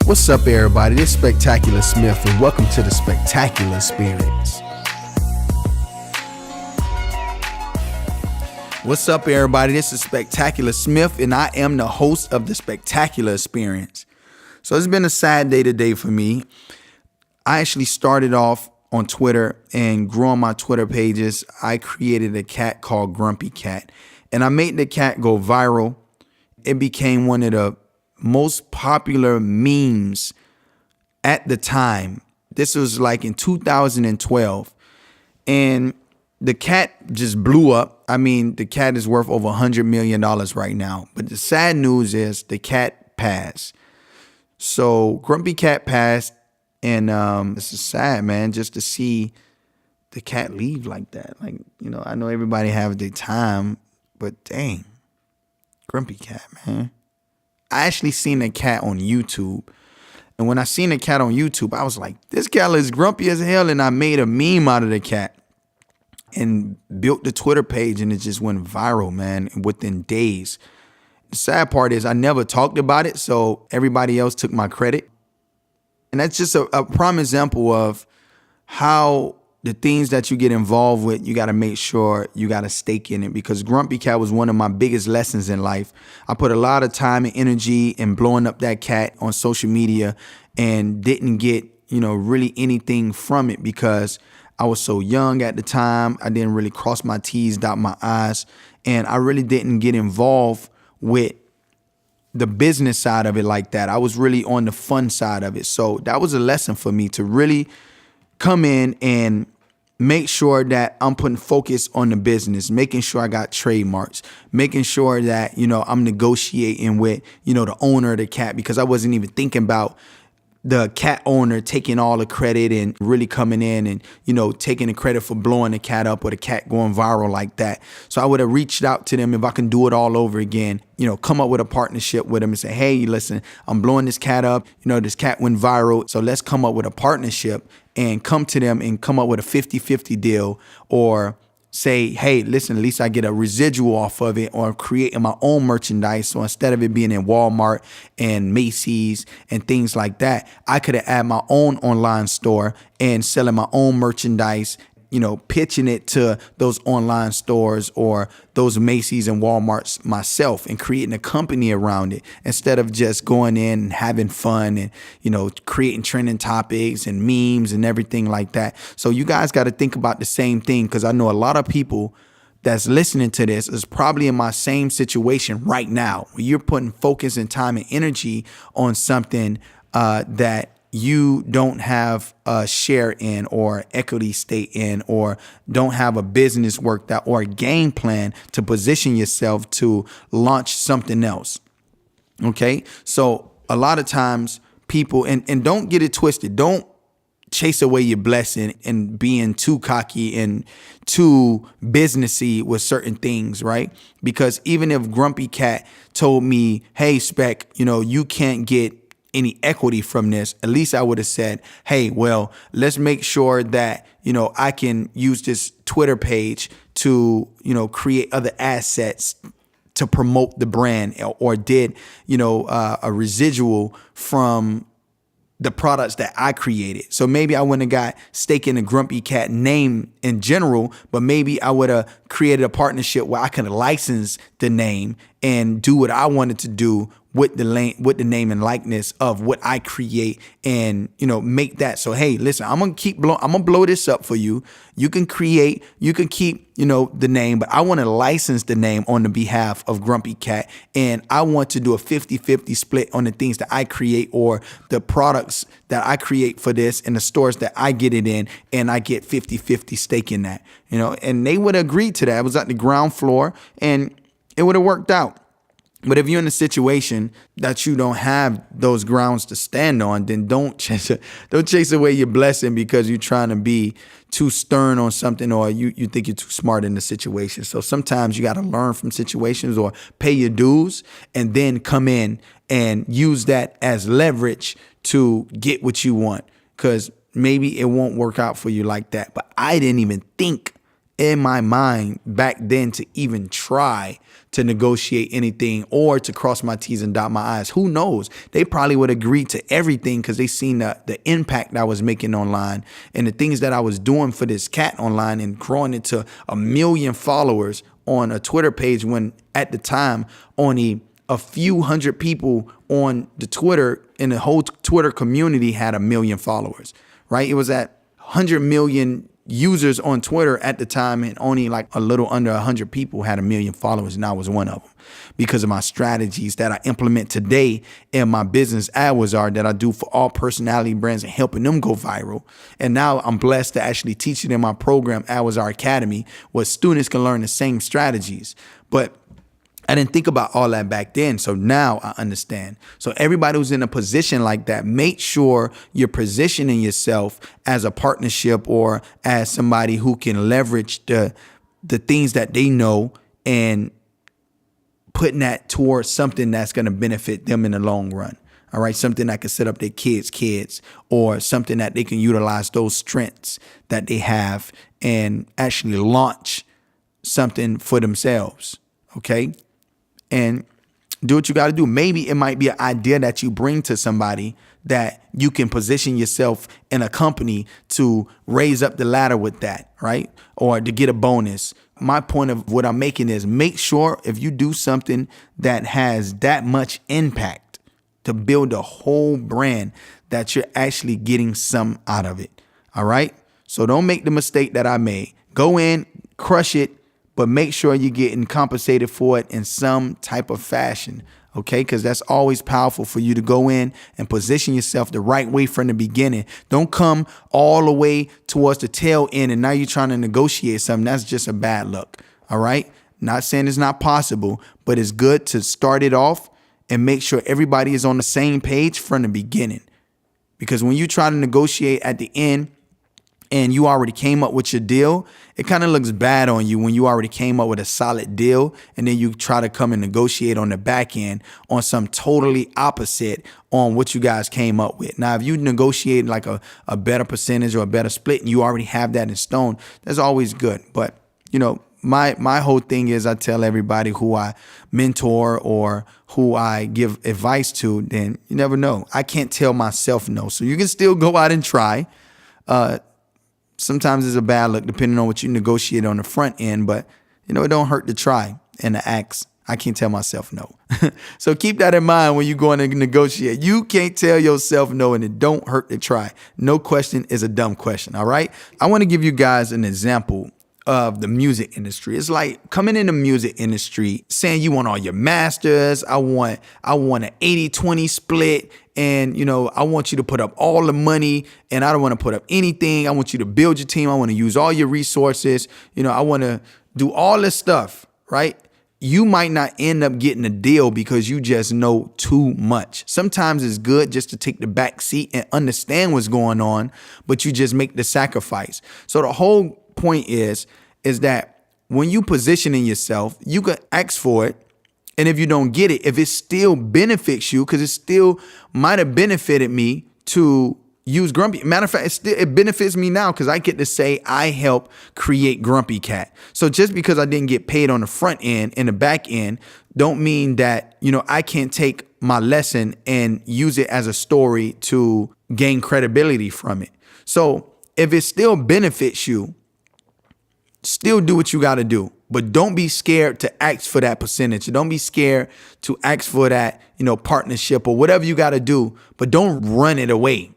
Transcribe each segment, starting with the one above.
What's up, everybody? This is Spectacular Smith, and welcome to the Spectacular Experience. What's up, everybody? This is Spectacular Smith, and I am the host of the Spectacular Experience. So it's been a sad day today for me. I actually started off on Twitter and grew on my Twitter pages. I created a cat called Grumpy Cat, and I made the cat go viral. It became one of the most popular memes at the time. This was like in 2012, and the cat just blew up. I mean, the cat is worth over $100 million right now. But the sad news is the cat passed. So Grumpy Cat passed, and this is sad, man, just to see the cat leave like that. Like, you know, I know everybody have their time, but dang, Grumpy Cat, man. I actually seen a cat on YouTube. And when I seen a cat on YouTube, I was like, this cat is grumpy as hell. And I made a meme out of the cat and built the Twitter page, and it just went viral, man, within days. The sad part is I never talked about it, so everybody else took my credit. And that's just a prime example of how the things that you get involved with, you got to make sure you got a stake in it, because Grumpy Cat was one of my biggest lessons in life. I put a lot of time and energy in blowing up that cat on social media and didn't get, really anything from it because I was so young at the time. I didn't really cross my T's, dot my I's, and I really didn't get involved with the business side of it like that. I was really on the fun side of it. So that was a lesson for me to really come in and make sure that I'm putting focus on the business, making sure I got trademarks, making sure that, I'm negotiating with, the owner of the cat, because I wasn't even thinking about the cat owner taking all the credit and really coming in and, taking the credit for blowing the cat up or the cat going viral like that. So I would have reached out to them if I can do it all over again, come up with a partnership with them and say, hey, listen, I'm blowing this cat up. This cat went viral. So let's come up with a partnership and come to them and come up with a 50-50 deal, or say, hey, listen, at least I get a residual off of it, or creating my own merchandise. So instead of it being in Walmart and Macy's and things like that, I could have had my own online store and selling my own merchandise, pitching it to those online stores or those Macy's and Walmarts myself, and creating a company around it instead of just going in and having fun and, creating trending topics and memes and everything like that. So you guys got to think about the same thing, because I know a lot of people that's listening to this is probably in my same situation right now, where you're putting focus and time and energy on something that you don't have a share in or equity stake in, or don't have a business worked out or a game plan to position yourself to launch something else. Okay. So a lot of times people, and don't get it twisted, don't chase away your blessing and being too cocky and too businessy with certain things, right? Because even if Grumpy Cat told me, hey, Spec, you can't get any equity from this, at least I would have said, hey, well, let's make sure that, I can use this Twitter page to, create other assets to promote the brand, or did, a residual from the products that I created. So maybe I wouldn't have got stake in the Grumpy Cat name in general, but maybe I would have created a partnership where I could license the name and do what I wanted to do with the name and likeness of what I create, and make that. So hey, listen, I'm gonna blow this up for you. You can keep the name, but I want to license the name on the behalf of Grumpy Cat, and I want to do a 50-50 split on the things that I create or the products that I create for this and the stores that I get it in, and I get 50-50 stake in that. And they would agree to that. It was at the ground floor, and it would have worked out. But if you're in a situation that you don't have those grounds to stand on, then don't chase away your blessing because you're trying to be too stern on something, or you think you're too smart in the situation. So sometimes you got to learn from situations or pay your dues, and then come in and use that as leverage to get what you want, because maybe it won't work out for you like that. But I didn't even think in my mind back then to even try to negotiate anything or to cross my T's and dot my I's. Who knows? They probably would agree to everything because they seen the impact I was making online and the things that I was doing for this cat online and growing it to 1 million followers on a Twitter page when at the time only a few hundred people on the Twitter and the whole Twitter community had 1 million followers, right? It was at 100 million users on Twitter at the time, and only like a little under 100 people had 1 million followers, and I was one of them because of my strategies that I implement today in my business AdWizard that I do for all personality brands and helping them go viral. And now I'm blessed to actually teach it in my program, AdWizard Academy, where students can learn the same strategies. But I didn't think about all that back then. So now I understand. So everybody who's in a position like that, make sure you're positioning yourself as a partnership or as somebody who can leverage the things that they know and putting that towards something that's going to benefit them in the long run. All right. Something that can set up their kids, or something that they can utilize those strengths that they have and actually launch something for themselves. Okay. And do what you got to do. Maybe it might be an idea that you bring to somebody that you can position yourself in a company to raise up the ladder with that, right? Or to get a bonus. My point of what I'm making is make sure if you do something that has that much impact to build a whole brand that you're actually getting some out of it. All right. So don't make the mistake that I made. Go in, crush it, but make sure you're getting compensated for it in some type of fashion, okay? Because that's always powerful for you to go in and position yourself the right way from the beginning. Don't come all the way towards the tail end and now you're trying to negotiate something. That's just a bad look, all right? Not saying it's not possible, but it's good to start it off and make sure everybody is on the same page from the beginning. Because when you try to negotiate at the end, and you already came up with your deal, it kind of looks bad on you when you already came up with a solid deal and then you try to come and negotiate on the back end on some totally opposite on what you guys came up with. Now, if you negotiate like a better percentage or a better split and you already have that in stone, that's always good. But, you know, my whole thing is I tell everybody who I mentor or who I give advice to, then you never know. I can't tell myself no. So you can still go out and try. Sometimes it's a bad look depending on what you negotiate on the front end, but you know, it don't hurt to try and to ask. I can't tell myself no. So keep that in mind when you're going to negotiate. You can't tell yourself no, and it don't hurt to try. No question is a dumb question. All right. I want to give you guys an example of the music industry. It's like coming in the music industry saying you want all your masters. I want an 80-20 split. And, you know, I want you to put up all the money and I don't want to put up anything. I want you to build your team. I want to use all your resources. You know, I want to do all this stuff, right? You might not end up getting a deal because you just know too much. Sometimes it's good just to take the back seat and understand what's going on, but you just make the sacrifice. So the whole point is that when you positioning yourself, you can ask for it. And if you don't get it, if it still benefits you, because it still might have benefited me to use Grumpy. Matter of fact, it benefits me now because I get to say I help create Grumpy Cat. So just because I didn't get paid on the front end and the back end, don't mean that, you know, I can't take my lesson and use it as a story to gain credibility from it. So if it still benefits you, still do what you got to do. But don't be scared to ask for that percentage. Don't be scared to ask for that, you know, partnership or whatever you got to do. But don't run it away.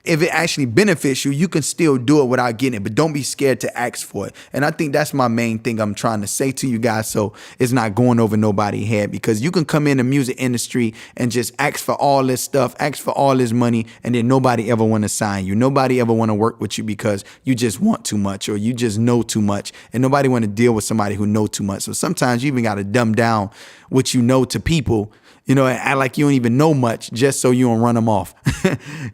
If it actually benefits you, you can still do it without getting it. But don't be scared to ask for it. And I think that's my main thing I'm trying to say to you guys, so it's not going over nobody's head. Because you can come in the music industry and just ask for all this stuff, ask for all this money, and then nobody ever want to sign you. Nobody ever want to work with you because you just want too much or you just know too much. And nobody want to deal with somebody who know too much. So sometimes you even got to dumb down what you know to people, you know, and act like you don't even know much just so you don't run them off.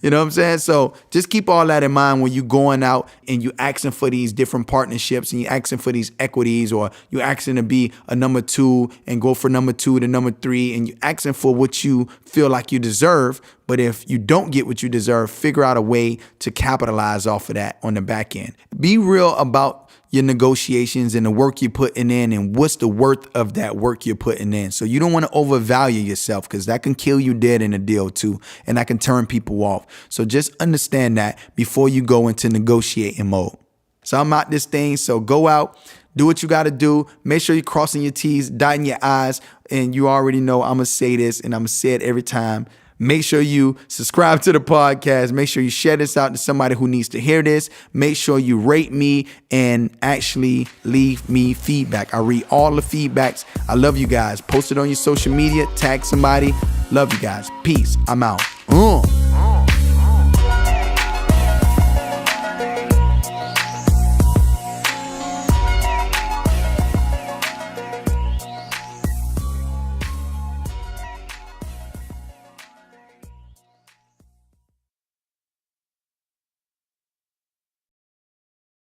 You know what I'm saying? So just keep all that in mind when you're going out and you asking for these different partnerships and you asking for these equities, or you asking to be a number 2 and go for number 2 to number 3, and you asking for what you feel like you deserve. But if you don't get what you deserve, figure out a way to capitalize off of that on the back end. Be real about your negotiations and the work you're putting in and what's the worth of that work you're putting in. So you don't want to overvalue yourself, because that can kill you dead in a deal too, and that can turn people off. So just understand that before you go into negotiating mode. So I'm out this thing. So go out, do what you got to do. Make sure you're crossing your T's, dotting your I's. And you already know I'm going to say this, and I'm going to say it every time. Make sure you subscribe to the podcast. Make sure you share this out to somebody who needs to hear this. Make sure you rate me and actually leave me feedback. I read all the feedbacks. I love you guys. Post it on your social media. Tag somebody. Love you guys. Peace. I'm out.